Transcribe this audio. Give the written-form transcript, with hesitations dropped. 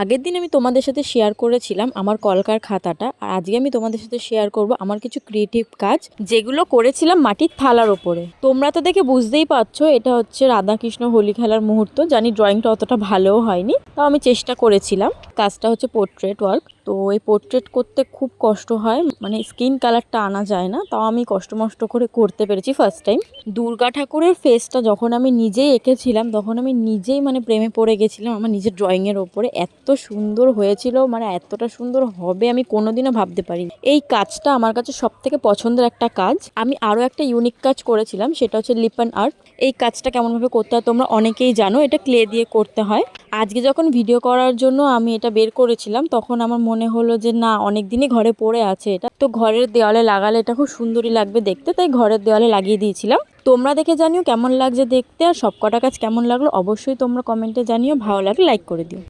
আগের দিন আমি তোমাদের সাথে শেয়ার করেছিলাম আমার কলকার খাতাটা, আর আজকে আমি তোমাদের সাথে শেয়ার করব আমার কিছু ক্রিয়েটিভ কাজ যেগুলো করেছিলাম মাটির থালার ওপরে। তোমরা তো দেখে বুঝতেই পারছো এটা হচ্ছে রাধাকৃষ্ণ হোলি খেলার মুহূর্ত। জানি ড্রয়িংটা অতটা ভালোও হয়নি, তাও আমি চেষ্টা করেছিলাম। কাজটা হচ্ছে পোর্ট্রেট ওয়ার্ক। তো এই পোর্ট্রেট করতে খুব কষ্ট হয়, মানে স্কিন কালারটা আনা যায় না, তাও আমি কষ্ট করে করতে পেরেছি ফার্স্ট টাইম। দুর্গা ঠাকুরের ফেসটা যখন আমি নিজেই এঁকেছিলাম তখন আমি নিজেই মানে প্রেমে পড়ে গেছিলাম আমার নিজের ড্রয়িংয়ের ওপরে। এত সুন্দর হয়েছিল, মানে এতটা সুন্দর হবে আমি কোনোদিনও ভাবতে পারিনি। এই কাজটা আমার কাছে সব থেকে পছন্দের একটা কাজ। আমি আরও একটা ইউনিক কাজ করেছিলাম, সেটা হচ্ছে লিপ অ্যান্ড আর্ট। এই কাজটা কেমনভাবে করতে হয় তোমরা অনেকেই জানো, এটা ক্লে দিয়ে করতে হয়। আজকে যখন ভিডিও করার জন্য আমি এটা বের করেছিলাম তখন আমার মনে হলো যে না, অনেক দিনই ঘরে পড়ে আছে এটা, তো ঘরের দেওয়ালে লাগালে এটা খুব সুন্দরই লাগবে দেখতে, তাই ঘরের দেওয়ালে লাগিয়ে দিয়েছিলাম। তোমরা দেখে জানিও কেমন লাগছে দেখতে, আর সব কটা কাজ কেমন লাগলো অবশ্যই তোমরা কমেন্টে জানিও। ভালো লাগলে লাইক করে দিও।